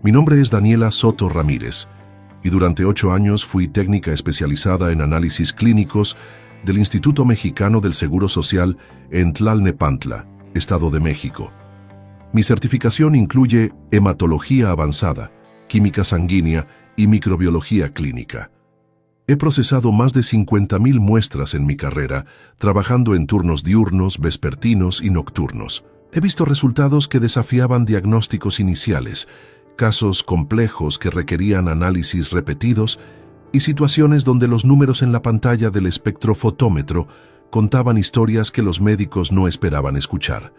Mi nombre es Daniela Soto Ramírez y durante 8 años fui técnica especializada en análisis clínicos del Instituto Mexicano del Seguro Social en Tlalnepantla, Estado de México. Mi certificación incluye hematología avanzada, química sanguínea y microbiología clínica. He procesado más de 50,000 muestras en mi carrera, trabajando en turnos diurnos, vespertinos y nocturnos. He visto resultados que desafiaban diagnósticos iniciales, casos complejos que requerían análisis repetidos y situaciones donde los números en la pantalla del espectrofotómetro contaban historias que los médicos no esperaban escuchar.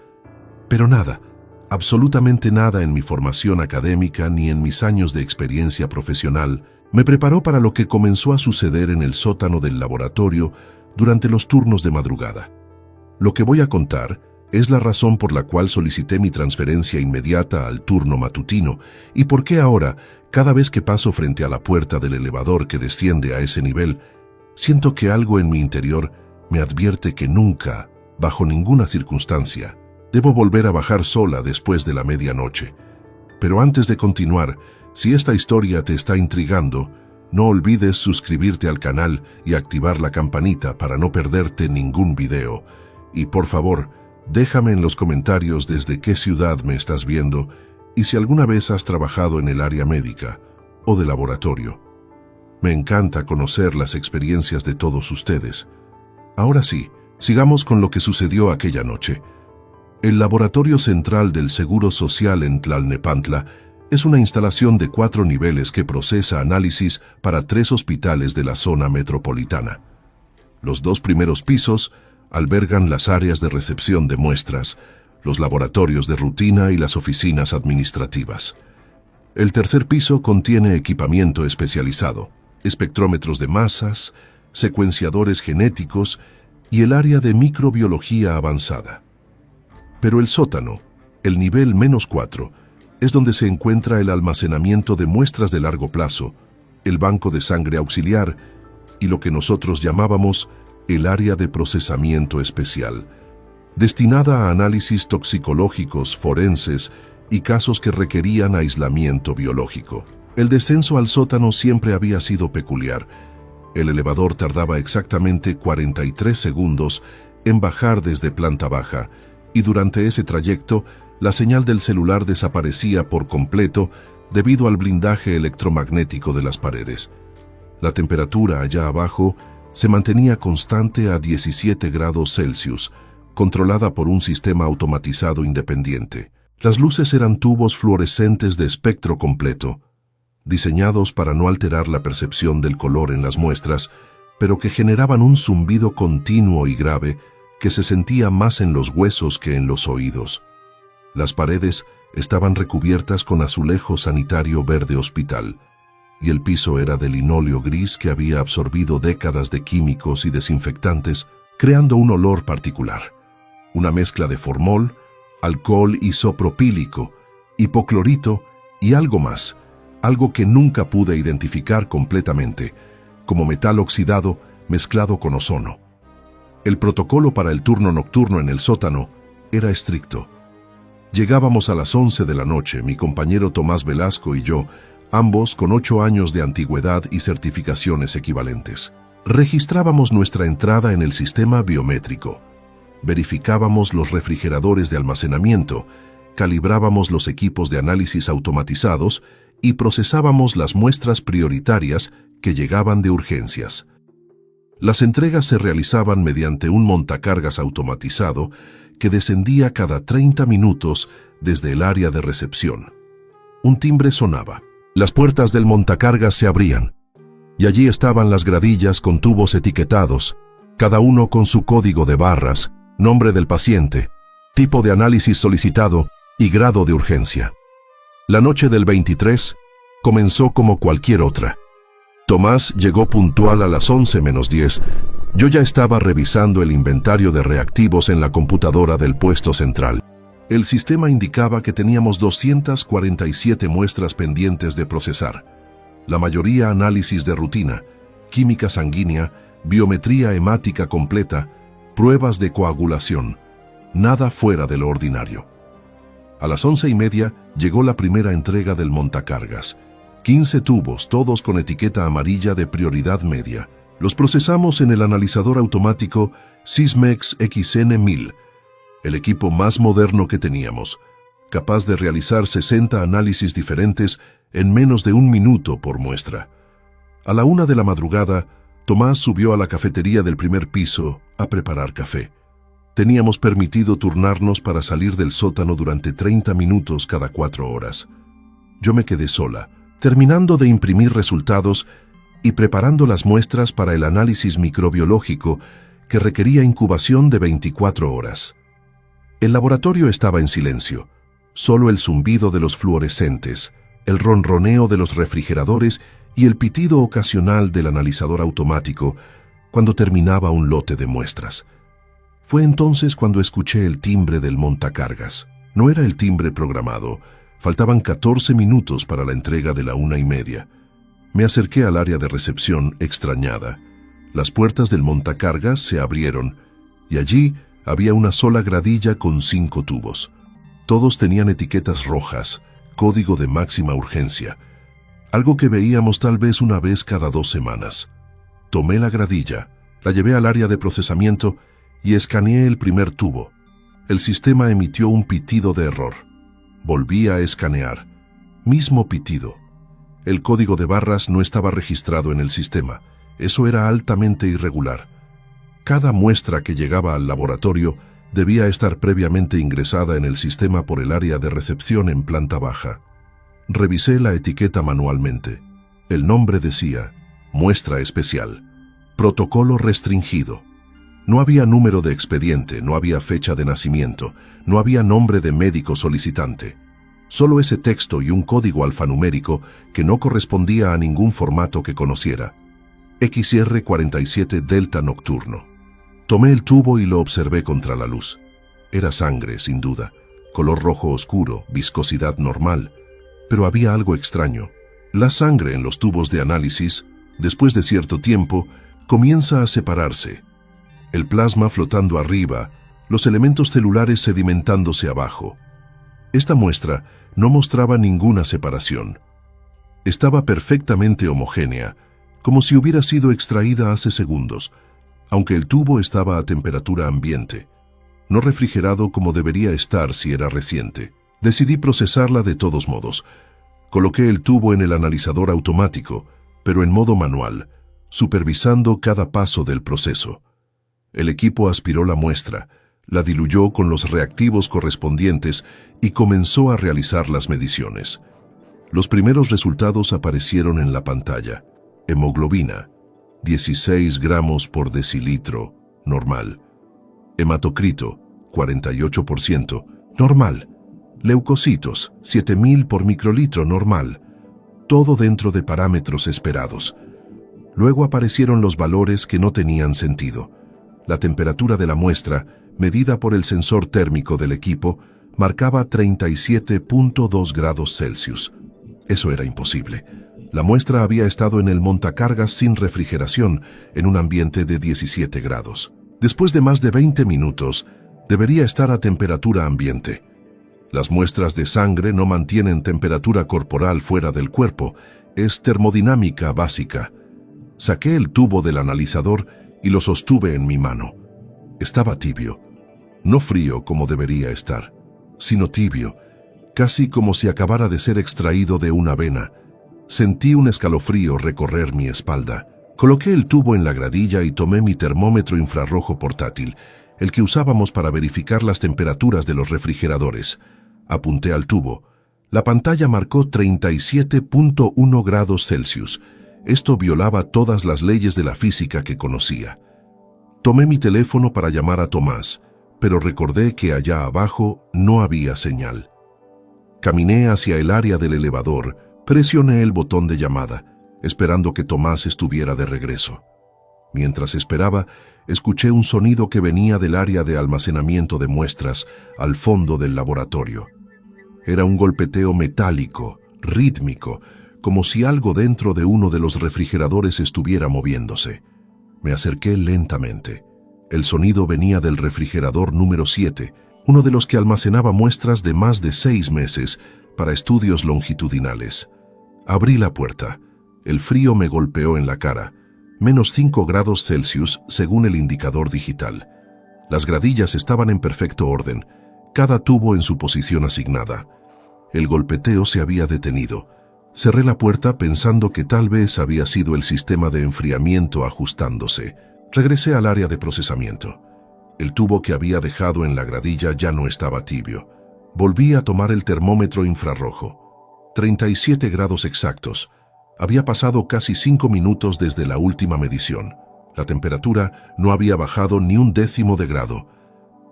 Pero nada, absolutamente nada en mi formación académica ni en mis años de experiencia profesional me preparó para lo que comenzó a suceder en el sótano del laboratorio durante los turnos de madrugada. Lo que voy a contar es la razón por la cual solicité mi transferencia inmediata al turno matutino y por qué ahora, cada vez que paso frente a la puerta del elevador que desciende a ese nivel, siento que algo en mi interior me advierte que nunca, bajo ninguna circunstancia, debo volver a bajar sola después de la medianoche. Pero antes de continuar, si esta historia te está intrigando, no olvides suscribirte al canal y activar la campanita para no perderte ningún video. Y por favor, déjame en los comentarios desde qué ciudad me estás viendo y si alguna vez has trabajado en el área médica o de laboratorio. Me encanta conocer las experiencias de todos ustedes. Ahora sí, sigamos con lo que sucedió aquella noche. El Laboratorio Central del Seguro Social en Tlalnepantla es una instalación de 4 niveles que procesa análisis para 3 hospitales de la zona metropolitana. Los 2 primeros pisos albergan las áreas de recepción de muestras, los laboratorios de rutina y las oficinas administrativas. El tercer piso contiene equipamiento especializado, espectrómetros de masas, secuenciadores genéticos y el área de microbiología avanzada. Pero el sótano, el nivel -4, es donde se encuentra el almacenamiento de muestras de largo plazo, el banco de sangre auxiliar y lo que nosotros llamábamos el área de procesamiento especial, destinada a análisis toxicológicos, forenses y casos que requerían aislamiento biológico. El descenso al sótano siempre había sido peculiar. El elevador tardaba exactamente 43 segundos en bajar desde planta baja y durante ese trayecto la señal del celular desaparecía por completo debido al blindaje electromagnético de las paredes. La temperatura allá abajo se mantenía constante a 17 grados Celsius, controlada por un sistema automatizado independiente. Las luces eran tubos fluorescentes de espectro completo, diseñados para no alterar la percepción del color en las muestras, pero que generaban un zumbido continuo y grave que se sentía más en los huesos que en los oídos. Las paredes estaban recubiertas con azulejo sanitario verde hospital, y el piso era de linóleo gris que había absorbido décadas de químicos y desinfectantes, creando un olor particular. Una mezcla de formol, alcohol isopropílico, hipoclorito y algo más, algo que nunca pude identificar completamente, como metal oxidado mezclado con ozono. El protocolo para el turno nocturno en el sótano era estricto. Llegábamos a las 11 de la noche, mi compañero Tomás Velasco y yo, ambos con 8 años de antigüedad y certificaciones equivalentes. Registrábamos nuestra entrada en el sistema biométrico. Verificábamos los refrigeradores de almacenamiento, calibrábamos los equipos de análisis automatizados y procesábamos las muestras prioritarias que llegaban de urgencias. Las entregas se realizaban mediante un montacargas automatizado que descendía cada 30 minutos desde el área de recepción. Un timbre sonaba. Las puertas del montacargas se abrían, y allí estaban las gradillas con tubos etiquetados, cada uno con su código de barras, nombre del paciente, tipo de análisis solicitado y grado de urgencia. La noche del 23 comenzó como cualquier otra. Tomás llegó puntual a las 11:10. Yo ya estaba revisando el inventario de reactivos en la computadora del puesto central. El sistema indicaba que teníamos 247 muestras pendientes de procesar. La mayoría análisis de rutina, química sanguínea, biometría hemática completa, pruebas de coagulación. Nada fuera de lo ordinario. A las 11:30 llegó la primera entrega del montacargas. 15 tubos, todos con etiqueta amarilla de prioridad media. Los procesamos en el analizador automático Sysmex XN1000, el equipo más moderno que teníamos, capaz de realizar 60 análisis diferentes en menos de 1 minuto por muestra. A la 1 de la madrugada, Tomás subió a la cafetería del primer piso a preparar café. Teníamos permitido turnarnos para salir del sótano durante 30 minutos cada 4 horas. Yo me quedé sola, terminando de imprimir resultados y preparando las muestras para el análisis microbiológico que requería incubación de 24 horas. El laboratorio estaba en silencio, solo el zumbido de los fluorescentes, el ronroneo de los refrigeradores y el pitido ocasional del analizador automático cuando terminaba un lote de muestras. Fue entonces cuando escuché el timbre del montacargas. No era el timbre programado. Faltaban 14 minutos para la entrega de la 1:30. Me acerqué al área de recepción extrañada. Las puertas del montacargas se abrieron y allí había una sola gradilla con 5 tubos. Todos tenían etiquetas rojas, código de máxima urgencia, algo que veíamos tal vez una vez cada 2 semanas. Tomé la gradilla, la llevé al área de procesamiento y escaneé el primer tubo. El sistema emitió un pitido de error. Volví a escanear. Mismo pitido. El código de barras no estaba registrado en el sistema. Eso era altamente irregular. Cada muestra que llegaba al laboratorio debía estar previamente ingresada en el sistema por el área de recepción en planta baja. Revisé la etiqueta manualmente. El nombre decía, muestra especial, protocolo restringido. No había número de expediente, no había fecha de nacimiento, no había nombre de médico solicitante. Solo ese texto y un código alfanumérico que no correspondía a ningún formato que conociera. XR47 Delta Nocturno. Tomé el tubo y lo observé contra la luz. Era sangre, sin duda, color rojo oscuro, viscosidad normal. Pero había algo extraño. La sangre en los tubos de análisis, después de cierto tiempo, comienza a separarse. El plasma flotando arriba, los elementos celulares sedimentándose abajo. Esta muestra no mostraba ninguna separación. Estaba perfectamente homogénea, como si hubiera sido extraída hace segundos, aunque el tubo estaba a temperatura ambiente, no refrigerado como debería estar si era reciente. Decidí procesarla de todos modos. Coloqué el tubo en el analizador automático, pero en modo manual, supervisando cada paso del proceso. El equipo aspiró la muestra, la diluyó con los reactivos correspondientes y comenzó a realizar las mediciones. Los primeros resultados aparecieron en la pantalla. Hemoglobina, 16 gramos por decilitro, normal. Hematocrito, 48%, normal. Leucocitos, 7000 por microlitro, normal. Todo dentro de parámetros esperados. Luego aparecieron los valores que no tenían sentido. La temperatura de la muestra, medida por el sensor térmico del equipo, marcaba 37.2 grados Celsius. Eso era imposible. La muestra había estado en el montacargas sin refrigeración, en un ambiente de 17 grados. Después de más de 20 minutos, debería estar a temperatura ambiente. Las muestras de sangre no mantienen temperatura corporal fuera del cuerpo, es termodinámica básica. Saqué el tubo del analizador y lo sostuve en mi mano. Estaba tibio, no frío como debería estar, sino tibio, casi como si acabara de ser extraído de una vena. Sentí un escalofrío recorrer mi espalda. Coloqué el tubo en la gradilla y tomé mi termómetro infrarrojo portátil, el que usábamos para verificar las temperaturas de los refrigeradores. Apunté al tubo. La pantalla marcó 37.1 grados Celsius. Esto violaba todas las leyes de la física que conocía. Tomé mi teléfono para llamar a Tomás, pero recordé que allá abajo no había señal. Caminé hacia el área del elevador, presioné el botón de llamada, esperando que Tomás estuviera de regreso. Mientras esperaba, escuché un sonido que venía del área de almacenamiento de muestras al fondo del laboratorio. Era un golpeteo metálico, rítmico, como si algo dentro de uno de los refrigeradores estuviera moviéndose. Me acerqué lentamente. El sonido venía del refrigerador número 7, uno de los que almacenaba muestras de más de 6 meses, para estudios longitudinales. Abrí la puerta. El frío me golpeó en la cara. -5 grados Celsius según el indicador digital. Las gradillas estaban en perfecto orden, cada tubo en su posición asignada. El golpeteo se había detenido. Cerré la puerta pensando que tal vez había sido el sistema de enfriamiento ajustándose. Regresé al área de procesamiento. El tubo que había dejado en la gradilla ya no estaba tibio. Volví a tomar el termómetro infrarrojo. 37 grados exactos. Había pasado casi 5 minutos desde la última medición. La temperatura no había bajado ni 1/10 de grado.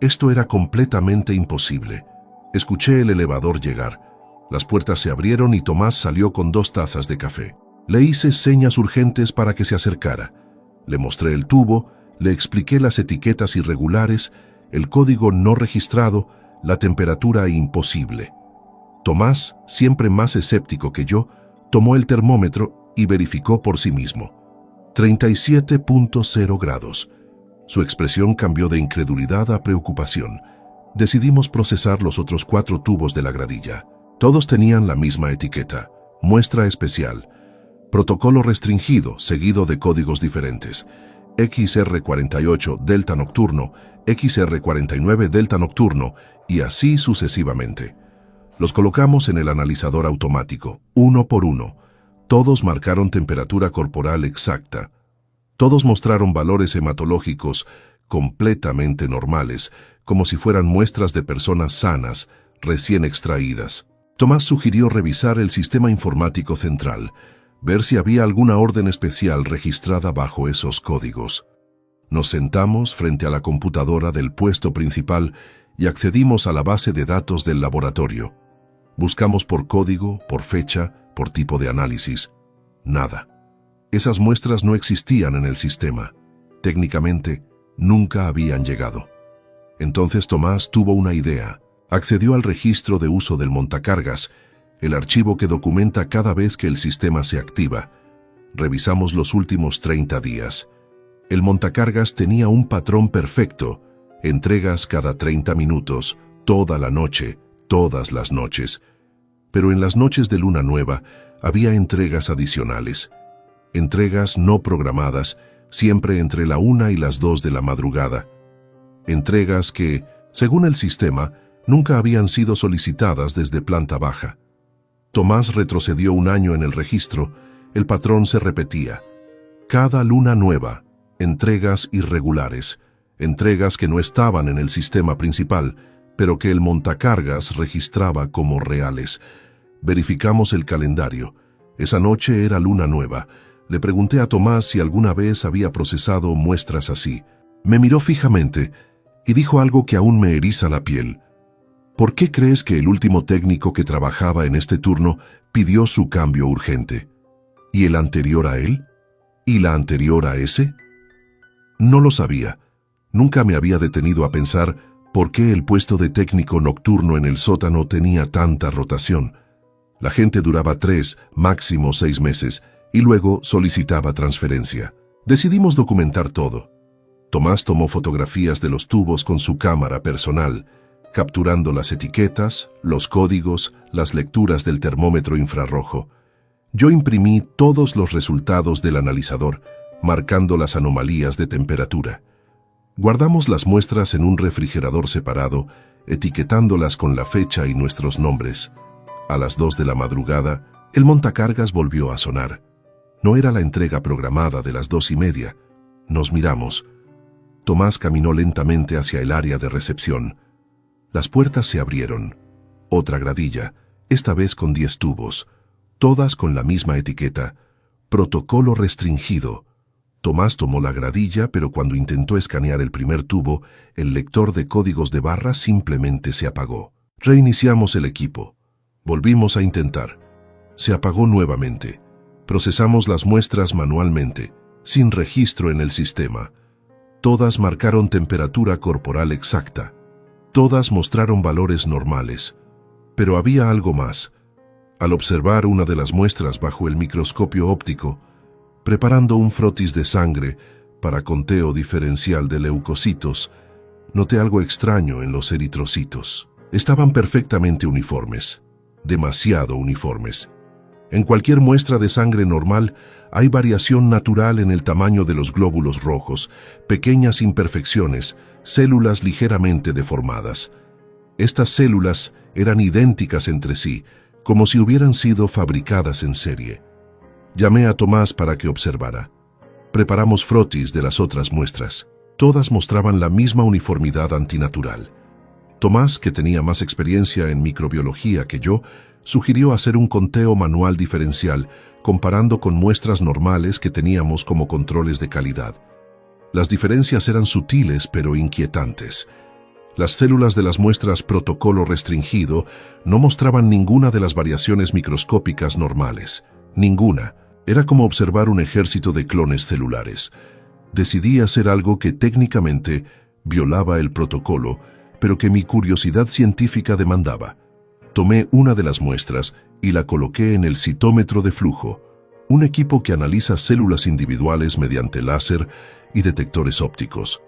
Esto era completamente imposible. Escuché el elevador llegar. Las puertas se abrieron y Tomás salió con 2 tazas de café. Le hice señas urgentes para que se acercara. Le mostré el tubo, le expliqué las etiquetas irregulares, el código no registrado, la temperatura imposible. Tomás, siempre más escéptico que yo, tomó el termómetro y verificó por sí mismo. 37.0 grados. Su expresión cambió de incredulidad a preocupación. Decidimos procesar los otros 4 tubos de la gradilla. Todos tenían la misma etiqueta, muestra especial, protocolo restringido, seguido de códigos diferentes. XR48 Delta Nocturno, XR49 Delta Nocturno, y así sucesivamente. Los colocamos en el analizador automático, uno por uno. Todos marcaron temperatura corporal exacta. Todos mostraron valores hematológicos completamente normales, como si fueran muestras de personas sanas, recién extraídas. Tomás sugirió revisar el sistema informático central, ver si había alguna orden especial registrada bajo esos códigos. Nos sentamos frente a la computadora del puesto principal y accedimos a la base de datos del laboratorio. Buscamos por código, por fecha, por tipo de análisis. Nada. Esas muestras no existían en el sistema. Técnicamente, nunca habían llegado. Entonces Tomás tuvo una idea. Accedió al registro de uso del montacargas, el archivo que documenta cada vez que el sistema se activa. Revisamos los últimos 30 días. El montacargas tenía un patrón perfecto, entregas cada 30 minutos, toda la noche, todas las noches. Pero en las noches de luna nueva había entregas adicionales. Entregas no programadas, siempre entre la 1 y las 2 de la madrugada. Entregas que, según el sistema, nunca habían sido solicitadas desde planta baja. Tomás retrocedió 1 año en el registro. El patrón se repetía. Cada luna nueva, entregas irregulares, entregas que no estaban en el sistema principal, pero que el montacargas registraba como reales. Verificamos el calendario. Esa noche era luna nueva. Le pregunté a Tomás si alguna vez había procesado muestras así. Me miró fijamente y dijo algo que aún me eriza la piel. ¿Por qué crees que el último técnico que trabajaba en este turno pidió su cambio urgente? ¿Y el anterior a él? ¿Y la anterior a ese? No lo sabía. Nunca me había detenido a pensar por qué el puesto de técnico nocturno en el sótano tenía tanta rotación. La gente duraba 3, máximo 6 meses, y luego solicitaba transferencia. Decidimos documentar todo. Tomás tomó fotografías de los tubos con su cámara personal, capturando las etiquetas, los códigos, las lecturas del termómetro infrarrojo. Yo imprimí todos los resultados del analizador, marcando las anomalías de temperatura. Guardamos las muestras en un refrigerador separado, etiquetándolas con la fecha y nuestros nombres. A las 2 de la madrugada, el montacargas volvió a sonar. No era la entrega programada de las 2:30. Nos miramos. Tomás caminó lentamente hacia el área de recepción. Las puertas se abrieron. Otra gradilla, esta vez con 10 tubos, todas con la misma etiqueta. Protocolo restringido. Tomás tomó la gradilla, pero cuando intentó escanear el primer tubo, el lector de códigos de barra simplemente se apagó. Reiniciamos el equipo. Volvimos a intentar. Se apagó nuevamente. Procesamos las muestras manualmente, sin registro en el sistema. Todas marcaron temperatura corporal exacta. Todas mostraron valores normales. Pero había algo más. Al observar una de las muestras bajo el microscopio óptico, preparando un frotis de sangre para conteo diferencial de leucocitos, noté algo extraño en los eritrocitos. Estaban perfectamente uniformes. demasiado uniformes. En cualquier muestra de sangre normal hay variación natural en el tamaño de los glóbulos rojos, pequeñas imperfecciones, células ligeramente deformadas. Estas células eran idénticas entre sí, como si hubieran sido fabricadas en serie. Llamé a Tomás para que observara. Preparamos frotis de las otras muestras. Todas mostraban la misma uniformidad antinatural. Tomás, que tenía más experiencia en microbiología que yo, sugirió hacer un conteo manual diferencial, comparando con muestras normales que teníamos como controles de calidad. Las diferencias eran sutiles pero inquietantes. Las células de las muestras protocolo restringido no mostraban ninguna de las variaciones microscópicas normales. Ninguna. Era como observar un ejército de clones celulares. Decidí hacer algo que técnicamente violaba el protocolo, pero que mi curiosidad científica demandaba. Tomé una de las muestras y la coloqué en el citómetro de flujo, un equipo que analiza células individuales mediante láser y detectores ópticos.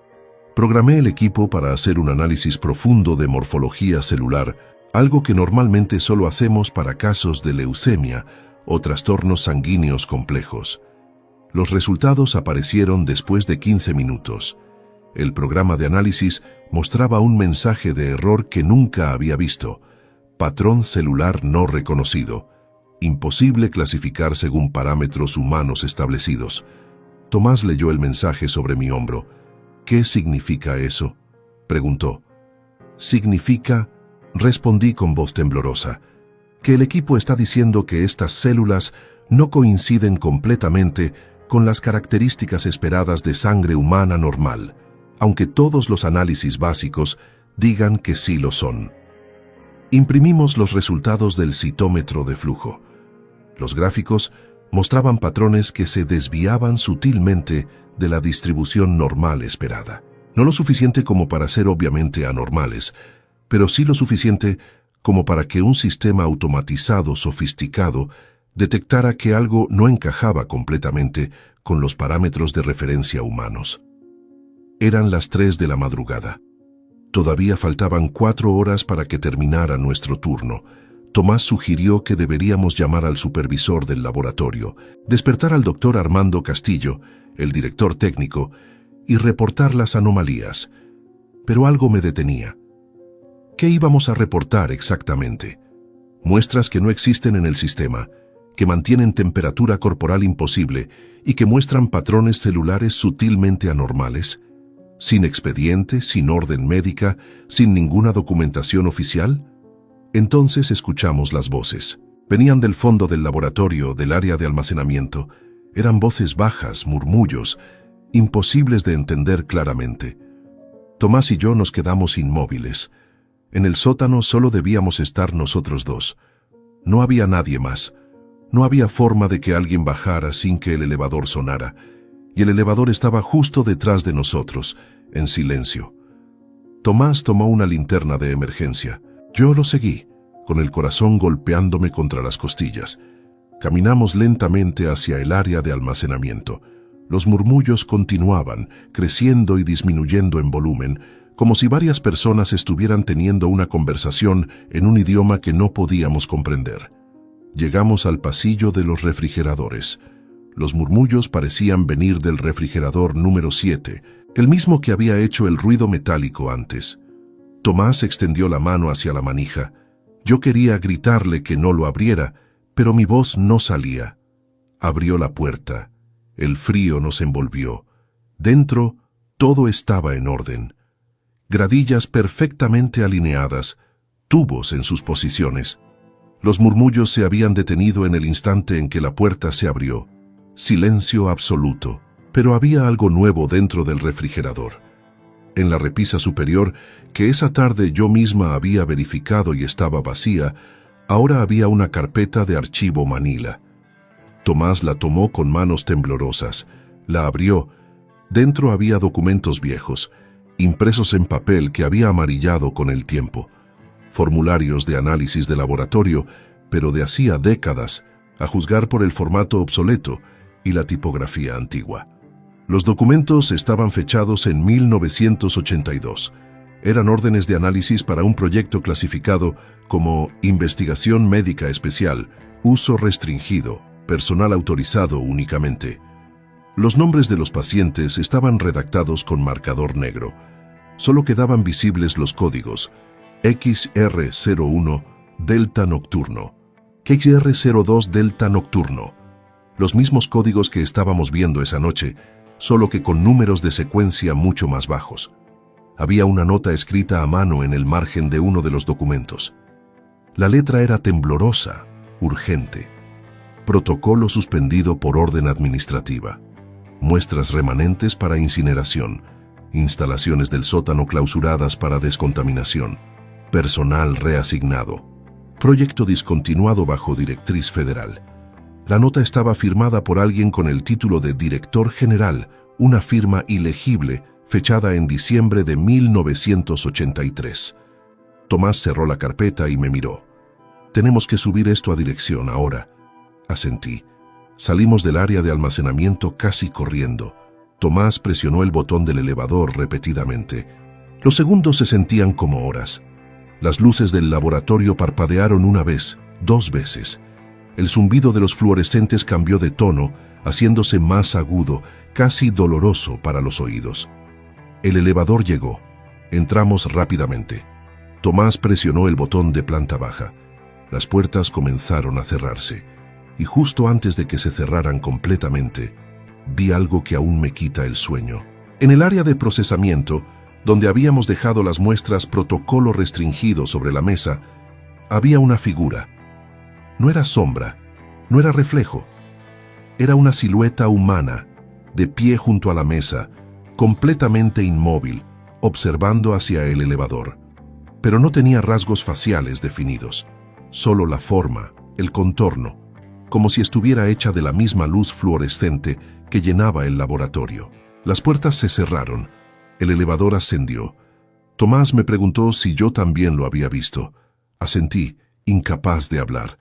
Programé el equipo para hacer un análisis profundo de morfología celular, algo que normalmente solo hacemos para casos de leucemia o trastornos sanguíneos complejos. Los resultados aparecieron después de 15 minutos. El programa de análisis mostraba un mensaje de error que nunca había visto. Patrón celular no reconocido. Imposible clasificar según parámetros humanos establecidos. Tomás leyó el mensaje sobre mi hombro. ¿Qué significa eso?, preguntó. Significa, respondí con voz temblorosa, que el equipo está diciendo que estas células no coinciden completamente con las características esperadas de sangre humana normal, aunque todos los análisis básicos digan que sí lo son. Imprimimos los resultados del citómetro de flujo. Los gráficos mostraban patrones que se desviaban sutilmente de la distribución normal esperada. No lo suficiente como para ser obviamente anormales, pero sí lo suficiente como para que un sistema automatizado sofisticado detectara que algo no encajaba completamente con los parámetros de referencia humanos. Eran las 3 de la madrugada. Todavía faltaban 4 horas para que terminara nuestro turno. Tomás sugirió que deberíamos llamar al supervisor del laboratorio, despertar al doctor Armando Castillo, el director técnico, y reportar las anomalías. Pero algo me detenía. ¿Qué íbamos a reportar exactamente? Muestras que no existen en el sistema, que mantienen temperatura corporal imposible y que muestran patrones celulares sutilmente anormales, sin expediente, sin orden médica, sin ninguna documentación oficial. Entonces escuchamos las voces. Venían del fondo del laboratorio, del área de almacenamiento. Eran voces bajas, murmullos, imposibles de entender claramente. Tomás y yo nos quedamos inmóviles. En el sótano solo debíamos estar nosotros dos. No había nadie más. No había forma de que alguien bajara sin que el elevador sonara, y el elevador estaba justo detrás de nosotros, en silencio. Tomás tomó una linterna de emergencia. Yo lo seguí, con el corazón golpeándome contra las costillas. Caminamos lentamente hacia el área de almacenamiento. Los murmullos continuaban, creciendo y disminuyendo en volumen, como si varias personas estuvieran teniendo una conversación en un idioma que no podíamos comprender. Llegamos al pasillo de los refrigeradores. Los murmullos parecían venir del refrigerador número 7, el mismo que había hecho el ruido metálico antes. Tomás extendió la mano hacia la manija. Yo quería gritarle que no lo abriera, pero mi voz no salía. Abrió la puerta. El frío nos envolvió. Dentro, todo estaba en orden. Gradillas perfectamente alineadas, tubos en sus posiciones. Los murmullos se habían detenido en el instante en que la puerta se abrió. Silencio absoluto, pero había algo nuevo dentro del refrigerador. En la repisa superior, que esa tarde yo misma había verificado y estaba vacía, ahora había una carpeta de archivo Manila. Tomás la tomó con manos temblorosas, la abrió. Dentro había documentos viejos, impresos en papel que había amarillado con el tiempo. Formularios de análisis de laboratorio, pero de hacía décadas, a juzgar por el formato obsoleto y la tipografía antigua. Los documentos estaban fechados en 1982. Eran órdenes de análisis para un proyecto clasificado como Investigación Médica Especial, uso restringido, personal autorizado únicamente. Los nombres de los pacientes estaban redactados con marcador negro. Solo quedaban visibles los códigos XR01 Delta Nocturno, XR02 Delta Nocturno, los mismos códigos que estábamos viendo esa noche, solo que con números de secuencia mucho más bajos. Había una nota escrita a mano en el margen de uno de los documentos. La letra era temblorosa, urgente. Protocolo suspendido por orden administrativa. Muestras remanentes para incineración. Instalaciones del sótano clausuradas para descontaminación. Personal reasignado. Proyecto discontinuado bajo directriz federal. La nota estaba firmada por alguien con el título de director general, una firma ilegible, fechada en diciembre de 1983. Tomás cerró la carpeta y me miró. «Tenemos que subir esto a dirección ahora», asentí. Salimos del área de almacenamiento casi corriendo. Tomás presionó el botón del elevador repetidamente. Los segundos se sentían como horas. Las luces del laboratorio parpadearon una vez, 2 veces. El zumbido de los fluorescentes cambió de tono, haciéndose más agudo, casi doloroso para los oídos. El elevador llegó. Entramos rápidamente. Tomás presionó el botón de planta baja. Las puertas comenzaron a cerrarse, y justo antes de que se cerraran completamente, vi algo que aún me quita el sueño. En el área de procesamiento, donde habíamos dejado las muestras protocolo restringido sobre la mesa, había una figura. No era sombra, no era reflejo. Era una silueta humana, de pie junto a la mesa, completamente inmóvil, observando hacia el elevador. Pero no tenía rasgos faciales definidos, solo la forma, el contorno, como si estuviera hecha de la misma luz fluorescente que llenaba el laboratorio. Las puertas se cerraron, el elevador ascendió. Tomás me preguntó si yo también lo había visto. Asentí, incapaz de hablar.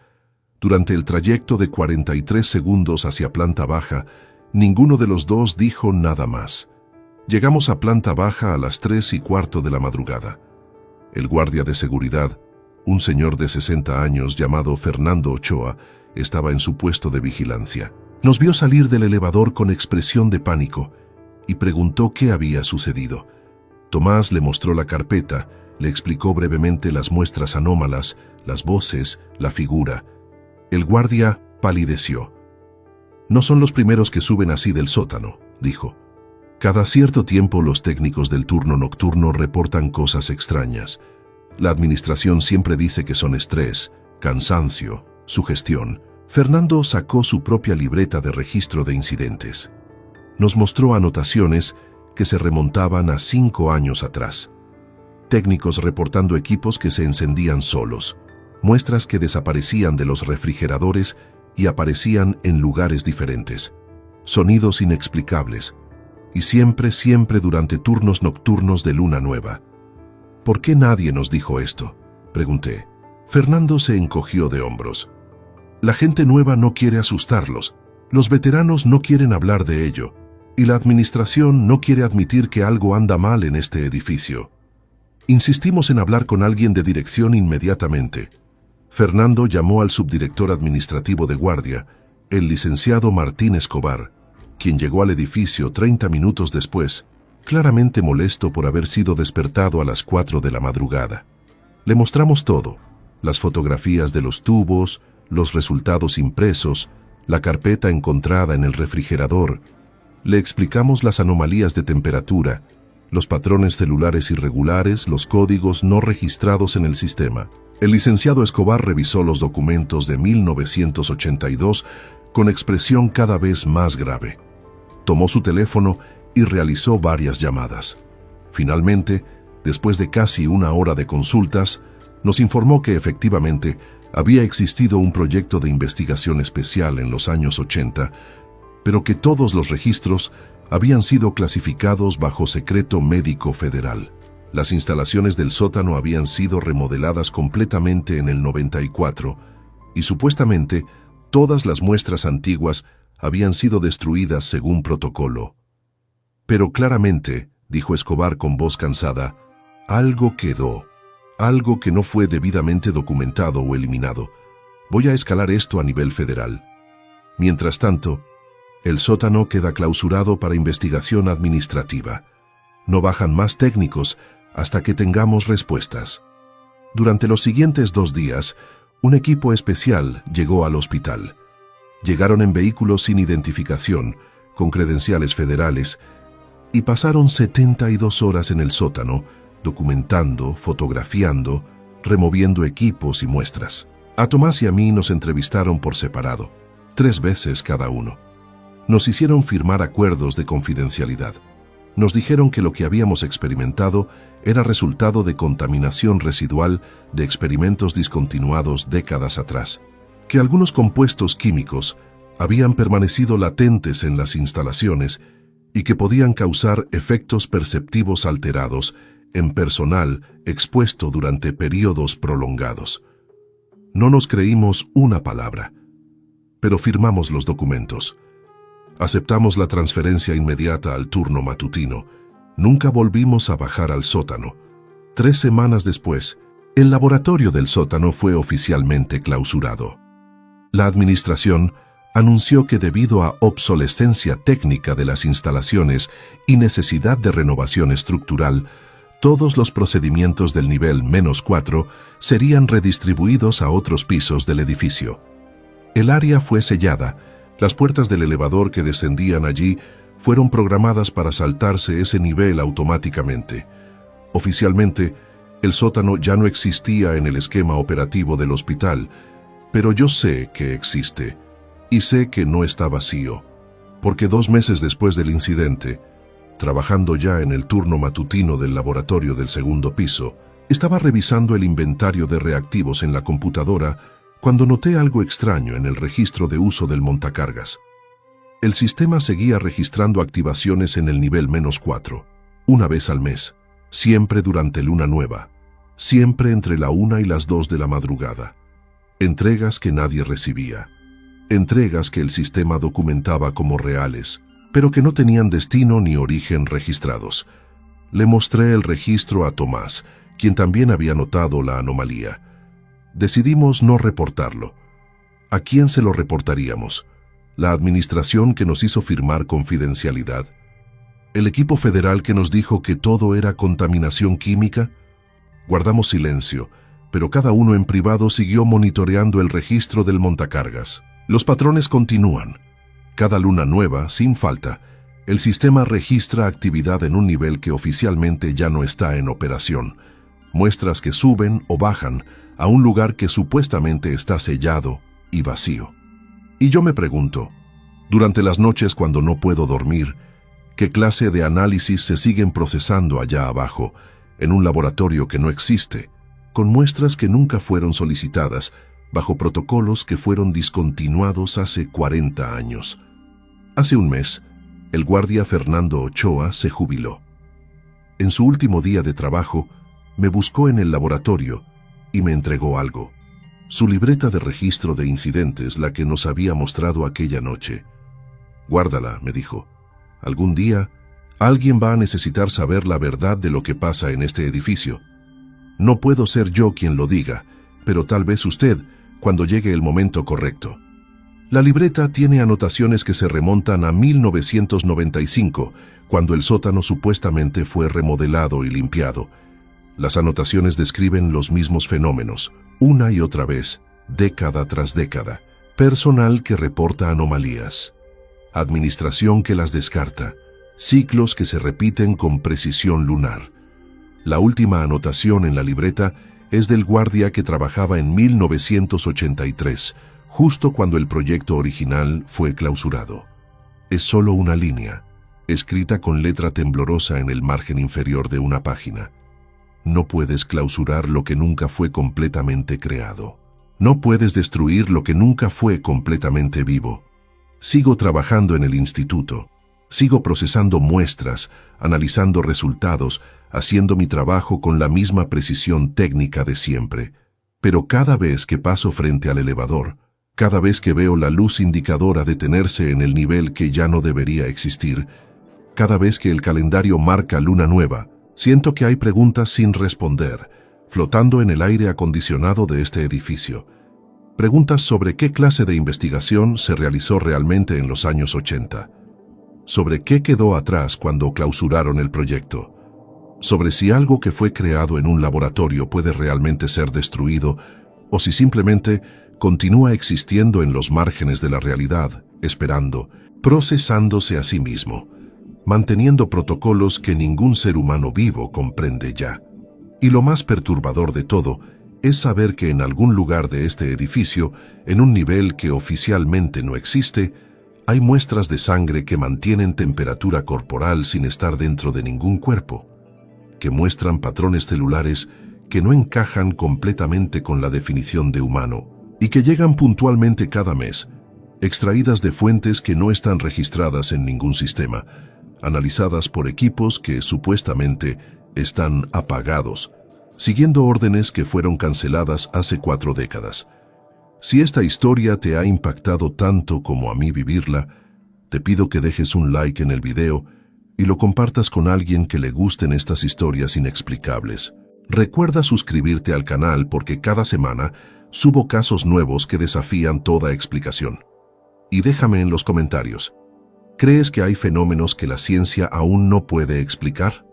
Durante el trayecto de 43 segundos hacia planta baja, ninguno de los dos dijo nada más. Llegamos a planta baja a las 3:15 de la madrugada. El guardia de seguridad, un señor de 60 años llamado Fernando Ochoa, estaba en su puesto de vigilancia. Nos vio salir del elevador con expresión de pánico y preguntó qué había sucedido. Tomás le mostró la carpeta, le explicó brevemente las muestras anómalas, las voces, la figura. El guardia palideció. «No son los primeros que suben así del sótano», dijo. «Cada cierto tiempo los técnicos del turno nocturno reportan cosas extrañas. La administración siempre dice que son estrés, cansancio, sugestión». Fernando sacó su propia libreta de registro de incidentes. Nos mostró anotaciones que se remontaban a 5 años atrás. Técnicos reportando equipos que se encendían solos, muestras que desaparecían de los refrigeradores y aparecían en lugares diferentes, sonidos inexplicables, y siempre durante turnos nocturnos de luna nueva. «¿Por qué nadie nos dijo esto?», pregunté. Fernando se encogió de hombros. «La gente nueva no quiere asustarlos, los veteranos no quieren hablar de ello, y la administración no quiere admitir que algo anda mal en este edificio. Insistimos en hablar con alguien de dirección inmediatamente». Fernando llamó al subdirector administrativo de guardia, el licenciado Martín Escobar, quien llegó al edificio 30 minutos después, claramente molesto por haber sido despertado a las 4 de la madrugada. Le mostramos todo, las fotografías de los tubos, los resultados impresos, la carpeta encontrada en el refrigerador. Le explicamos las anomalías de temperatura, los patrones celulares irregulares, los códigos no registrados en el sistema. El licenciado Escobar revisó los documentos de 1982 con expresión cada vez más grave. Tomó su teléfono y realizó varias llamadas. Finalmente, después de casi 1 hora de consultas, nos informó que efectivamente había existido un proyecto de investigación especial en los años 80, pero que todos los registros habían sido clasificados bajo secreto médico federal. Las instalaciones del sótano habían sido remodeladas completamente en el 94 y supuestamente todas las muestras antiguas habían sido destruidas según protocolo. «Pero claramente», dijo Escobar con voz cansada, Algo quedó, algo que no fue debidamente documentado o eliminado. Voy a escalar esto a nivel federal. Mientras tanto, el sótano queda clausurado para investigación administrativa. No bajan más técnicos hasta que tengamos respuestas. Durante los siguientes 2 días, un equipo especial llegó al hospital. Llegaron en vehículos sin identificación, con credenciales federales, y pasaron 72 horas en el sótano, documentando, fotografiando, removiendo equipos y muestras. A Tomás y a mí nos entrevistaron por separado, 3 veces cada uno. Nos hicieron firmar acuerdos de confidencialidad. Nos dijeron que lo que habíamos experimentado era resultado de contaminación residual de experimentos discontinuados décadas atrás, que algunos compuestos químicos habían permanecido latentes en las instalaciones y que podían causar efectos perceptivos alterados en personal expuesto durante períodos prolongados. No nos creímos una palabra, pero firmamos los documentos. Aceptamos la transferencia inmediata al turno matutino. Nunca volvimos a bajar al sótano. 3 semanas después, el laboratorio del sótano fue oficialmente clausurado. La administración anunció que debido a obsolescencia técnica de las instalaciones y necesidad de renovación estructural, todos los procedimientos del nivel -4 serían redistribuidos a otros pisos del edificio. El área fue sellada. Las puertas del elevador que descendían allí fueron programadas para saltarse ese nivel automáticamente. Oficialmente, el sótano ya no existía en el esquema operativo del hospital, pero yo sé que existe, y sé que no está vacío, porque 2 meses después del incidente, trabajando ya en el turno matutino del laboratorio del 2º piso, estaba revisando el inventario de reactivos en la computadora cuando noté algo extraño en el registro de uso del montacargas. El sistema seguía registrando activaciones en el nivel -4, una vez al mes, siempre durante luna nueva, siempre entre la 1 y las 2 de la madrugada. Entregas que nadie recibía. Entregas que el sistema documentaba como reales, pero que no tenían destino ni origen registrados. Le mostré el registro a Tomás, quien también había notado la anomalía. Decidimos no reportarlo. ¿A quién se lo reportaríamos? ¿La administración que nos hizo firmar confidencialidad? ¿El equipo federal que nos dijo que todo era contaminación química? Guardamos silencio, pero cada uno en privado siguió monitoreando el registro del montacargas. Los patrones continúan. Cada luna nueva, sin falta, el sistema registra actividad en un nivel que oficialmente ya no está en operación. Muestras que suben o bajan a un lugar que supuestamente está sellado y vacío. Y yo me pregunto, durante las noches cuando no puedo dormir, ¿qué clase de análisis se siguen procesando allá abajo, en un laboratorio que no existe, con muestras que nunca fueron solicitadas, bajo protocolos que fueron discontinuados hace 40 años? Hace un mes, el guardia Fernando Ochoa se jubiló. En su último día de trabajo, me buscó en el laboratorio y me entregó algo. Su libreta de registro de incidentes, la que nos había mostrado aquella noche. Guárdala, me dijo. Algún día, alguien va a necesitar saber la verdad de lo que pasa en este edificio. No puedo ser yo quien lo diga, pero tal vez usted, cuando llegue el momento correcto. La libreta tiene anotaciones que se remontan a 1995, cuando el sótano supuestamente fue remodelado y limpiado. Las anotaciones describen los mismos fenómenos, una y otra vez, década tras década. Personal que reporta anomalías. Administración que las descarta. Ciclos que se repiten con precisión lunar. La última anotación en la libreta es del guardia que trabajaba en 1983, justo cuando el proyecto original fue clausurado. Es solo una línea, escrita con letra temblorosa en el margen inferior de una página. No puedes clausurar lo que nunca fue completamente creado. No puedes destruir lo que nunca fue completamente vivo. Sigo trabajando en el instituto. Sigo procesando muestras, analizando resultados, haciendo mi trabajo con la misma precisión técnica de siempre. Pero cada vez que paso frente al elevador, cada vez que veo la luz indicadora detenerse en el nivel que ya no debería existir, cada vez que el calendario marca luna nueva, Siento que hay preguntas sin responder, flotando en el aire acondicionado de este edificio. Preguntas sobre qué clase de investigación se realizó realmente en los años 80. Sobre qué quedó atrás cuando clausuraron el proyecto. Sobre si algo que fue creado en un laboratorio puede realmente ser destruido o si simplemente continúa existiendo en los márgenes de la realidad, esperando, procesándose a sí mismo, manteniendo protocolos que ningún ser humano vivo comprende ya. Y lo más perturbador de todo es saber que en algún lugar de este edificio, en un nivel que oficialmente no existe, hay muestras de sangre que mantienen temperatura corporal sin estar dentro de ningún cuerpo, que muestran patrones celulares que no encajan completamente con la definición de humano y que llegan puntualmente cada mes, extraídas de fuentes que no están registradas en ningún sistema, analizadas por equipos que supuestamente están apagados, siguiendo órdenes que fueron canceladas hace 4 décadas. Si esta historia te ha impactado tanto como a mí vivirla, te pido que dejes un like en el video y lo compartas con alguien que le gusten estas historias inexplicables. Recuerda suscribirte al canal porque cada semana subo casos nuevos que desafían toda explicación. Y déjame en los comentarios, ¿crees que hay fenómenos que la ciencia aún no puede explicar?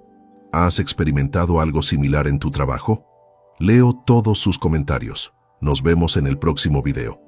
¿Has experimentado algo similar en tu trabajo? Leo todos sus comentarios. Nos vemos en el próximo video.